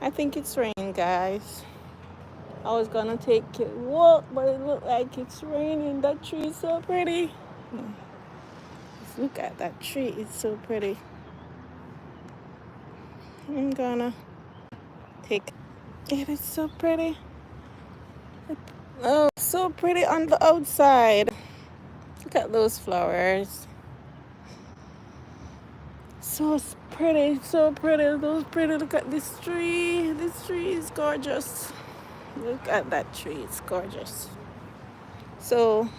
I think it's raining, guys. I was gonna take a walk, but it looked like it's raining. That tree is so pretty. Just look at that tree, it's so pretty. I'm gonna take it. It's so pretty. Oh, so pretty on the outside. Look at those flowers. So pretty, so pretty. Those pretty. Look at this tree. This tree is gorgeous. Look at that tree. It's gorgeous. So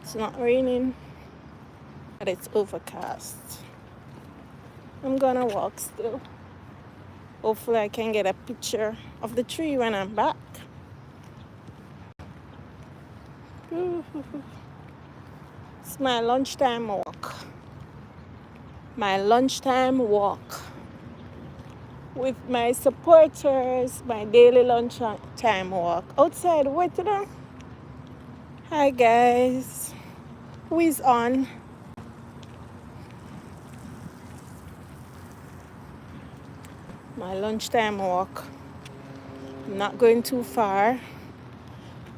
it's not raining, but it's overcast. I'm gonna walk still. Hopefully I can get a picture of the tree when I'm back. It's my lunchtime walk. My lunchtime walk with my supporters, my daily lunchtime walk. Outside, wait to know. Hi guys. Who is on? My lunchtime walk. I'm not going too far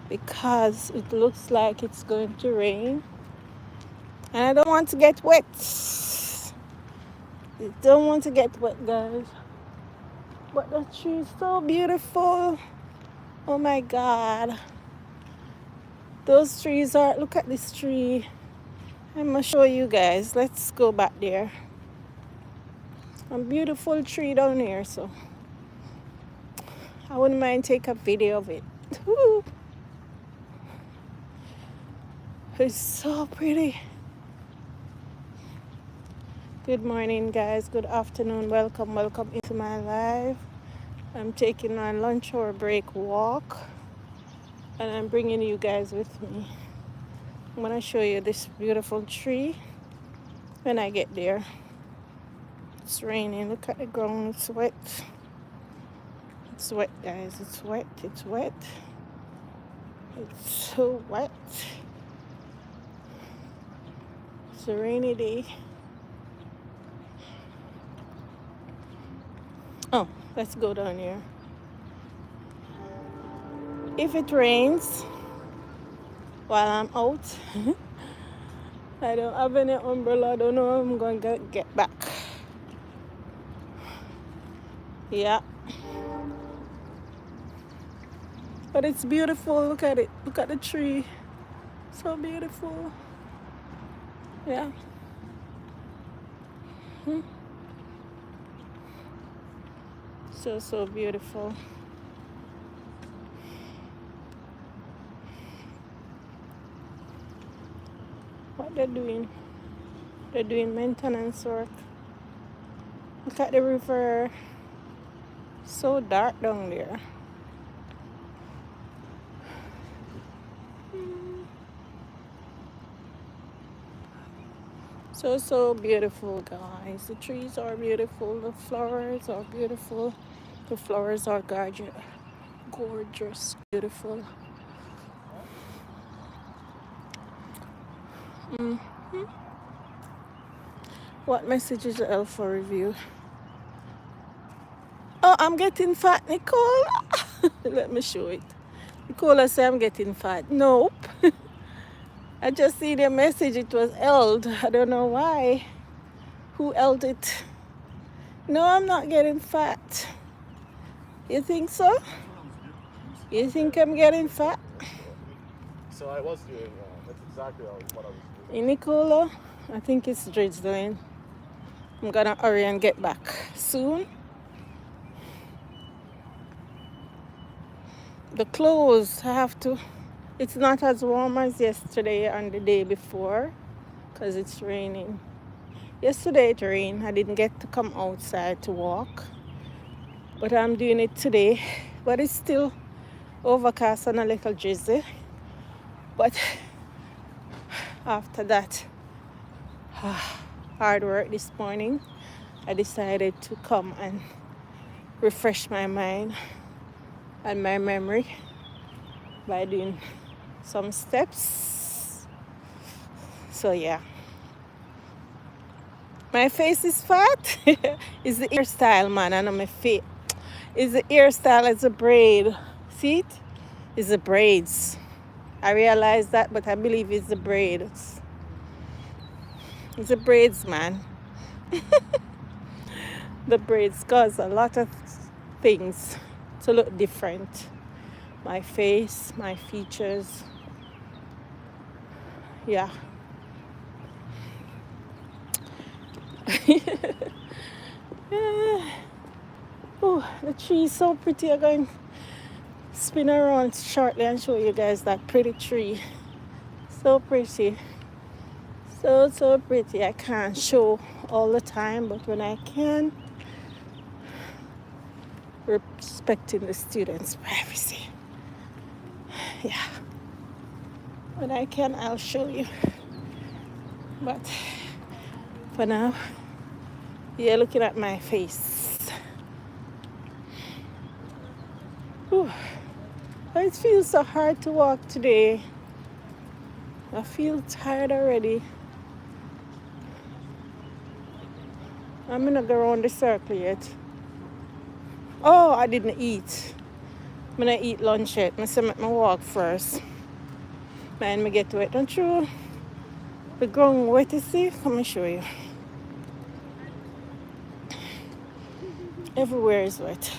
because it looks like it's going to rain. And I don't want to get wet. I don't want to get wet, guys. But the tree is so beautiful. Oh my God. Those trees are, look at this tree. I'm gonna show you guys. Let's go back there. A beautiful tree down here, so I wouldn't mind take a video of it. It's so pretty. Good morning, guys. Good afternoon. Welcome into my life. I'm taking my lunch hour break walk, and I'm bringing you guys with me. I'm gonna show you this beautiful tree when I get there. It's raining. Look at the ground. It's wet. It's wet, guys. It's wet. It's wet. It's so wet. It's a rainy day. Oh, let's go down here. If it rains while I'm out, I don't have any umbrella. I don't know how I'm going to get back. Yeah. But it's beautiful. Look at it. Look at the tree. So beautiful. Yeah. So beautiful. What they're doing? They're doing maintenance work. Look at the river. So dark down there. So beautiful, guys. The trees are beautiful. The flowers are beautiful. The flowers are gorgeous, beautiful. What message is L for review? Oh, I'm getting fat, Nicole. Let me show it. Nicole said I'm getting fat. Nope. I just see the message. It was L'd. I don't know why. Who L'd it? No, I'm not getting fat. You think so? You think I'm getting fat? So I was doing that's exactly what I was doing. In Nicola, I think it's drizzling. I'm gonna hurry and get back soon. The clothes, I have to. It's not as warm as yesterday and the day before because it's raining. Yesterday it rained. I didn't get to come outside to walk. But I'm doing it today. But it's still overcast and a little drizzly. But after that hard work this morning, I decided to come and refresh my mind and my memory by doing some steps. So yeah. My face is fat. It's the hairstyle, man. I know my face. It's the hairstyle. It's a braid. See it? It's the braids. I realize that, but I believe it's the braids. It's the braids, man. The braids cause a lot of things to look different. My face, my features. Yeah. Oh, the tree is so pretty. I'm going to spin around shortly and show you guys that pretty tree. So pretty. So pretty. I can't show all the time, but when I can, respecting the students' privacy. Yeah. When I can, I'll show you. But for now, you're looking at my face. Whew. It feels so hard to walk today. I feel tired already. I'm gonna go around the circle yet. Oh, I didn't eat. I'm gonna eat lunch yet. I'm gonna make my walk first. Mind me get wet. Don't you? The ground wet, you see? Come and show you. Everywhere is wet.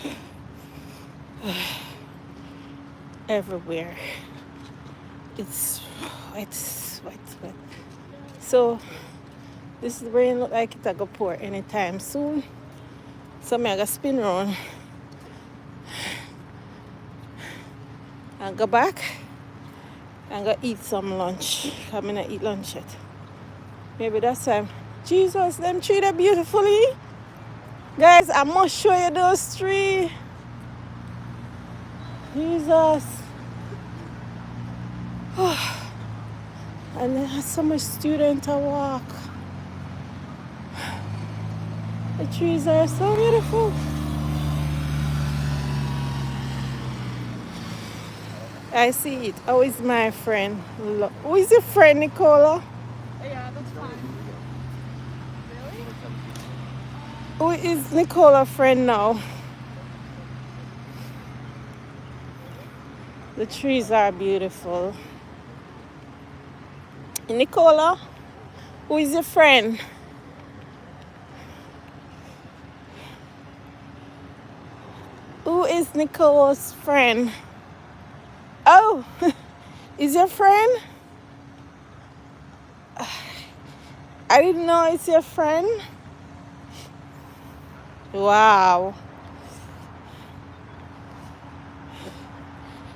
Everywhere. It's wet. So this rain look like it's gonna pour anytime soon. So I'm gonna spin around and go back and go eat some lunch. I'm gonna eat lunch yet. Maybe that's time. Jesus, them tree that beautifully. Guys, I must show you those trees. Jesus. And there's so much student to walk. The trees are so beautiful. I see it. Oh, is my friend. Who is your friend, Nicola? Yeah, that's fine. Really? Who is Nicola's friend now? The trees are beautiful. Nicola, who is your friend? Who is Nicola's friend? Oh, is your friend? I didn't know it's your friend. Wow.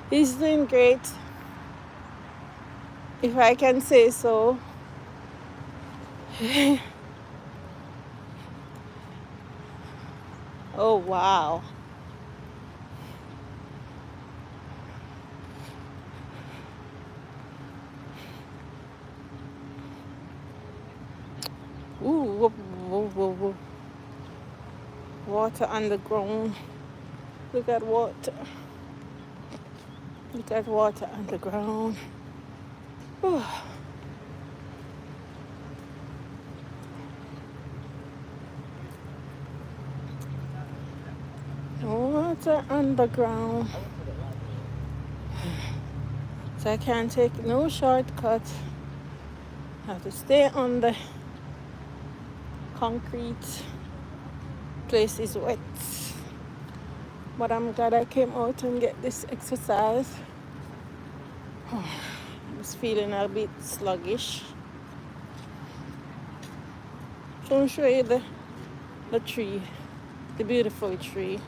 He's doing great, if I can say so. Oh, wow. Ooh, whoa. Water on the ground. Look at water. Look at water on the ground. Ooh. Water on the ground. So I can't take no shortcut. I have to stay on the concrete. Place is wet. But I'm glad I came out and get this exercise. I was feeling a bit sluggish. So I'll show you the tree, the beautiful tree.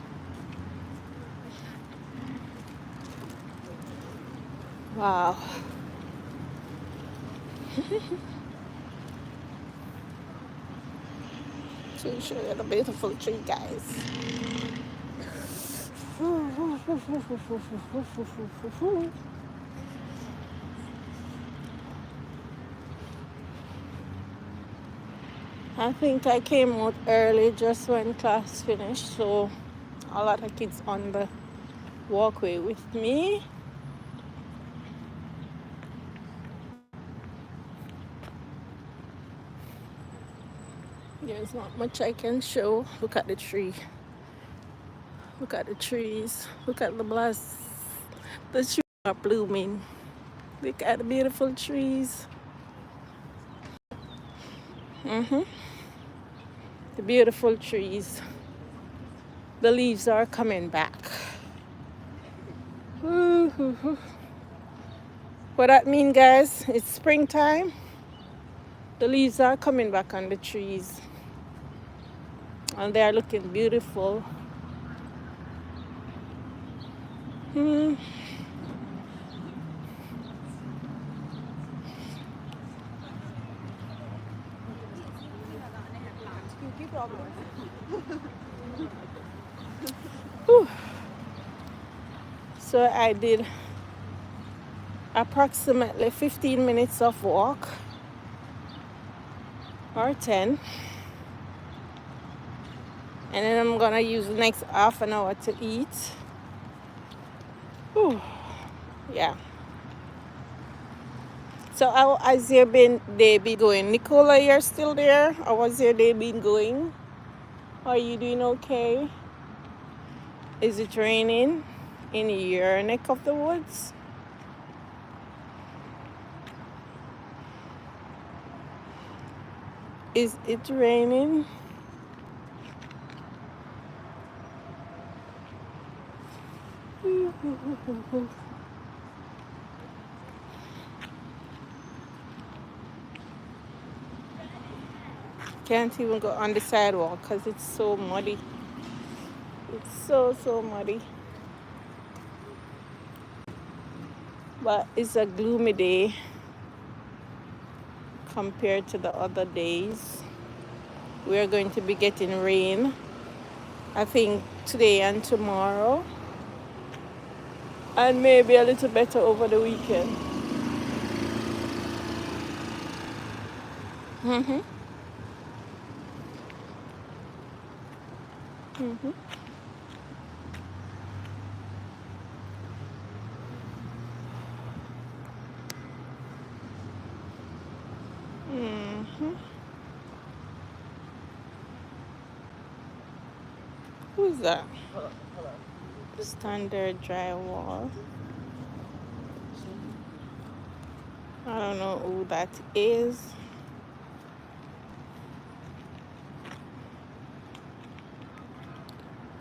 Wow. So I'll show you the beautiful tree, guys. I think I came out early just when class finished, so a lot of kids on the walkway with me. There's not much I can show. Look at the tree. Look at the trees. Look at the blast. The trees are blooming. Look at the beautiful trees. The beautiful trees. The leaves are coming back. Woo-hoo-hoo. What that mean, guys? It's springtime. The leaves are coming back on the trees. And they are looking beautiful. Hmm. Whew. So I did approximately 15 minutes of walk or 10, and then I'm gonna use the next half an hour to eat. Whew. Yeah. So how has your day been going? Nicola, you're still there? How was your day been going? Are you doing okay? Is it raining in your neck of the woods? Is it raining? Can't even go on the sidewalk because it's so muddy. It's so muddy. But it's a gloomy day compared to the other days. We are going to be getting rain, I think, today and tomorrow, and maybe a little better over the weekend. Mhm. Mhm. Mhm. Who's that? Standard drywall. I don't know who that is.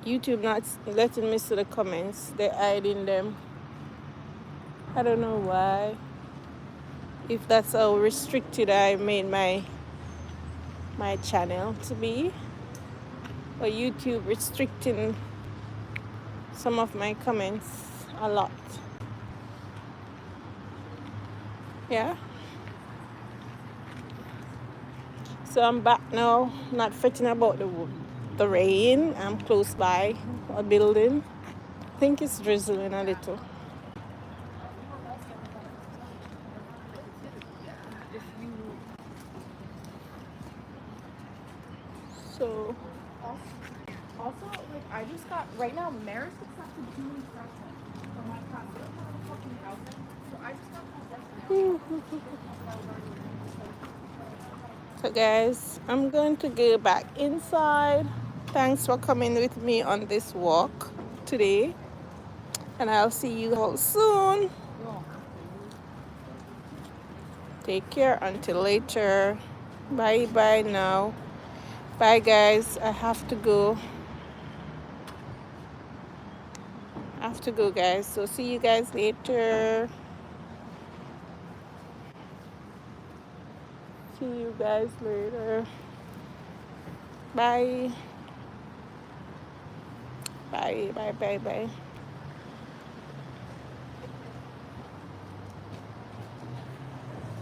YouTube not letting me see the comments. They're hiding them. I don't know why. If that's how restricted I made my channel to be, or YouTube restricting some of my comments a lot. Yeah. So I'm back now, not fretting about the rain. I'm close by a building. I think it's drizzling a little. So Also, like, I just got, right now, Marist accepted Julie Preston from my class. So I'm not fucking housing. So I just got So guys, I'm going to go back inside. Thanks for coming with me on this walk today, and I'll see you all soon. Take care until later. Bye bye now. Bye guys. I have to go. Guys. So see you guys later. See you guys later. Bye. Bye.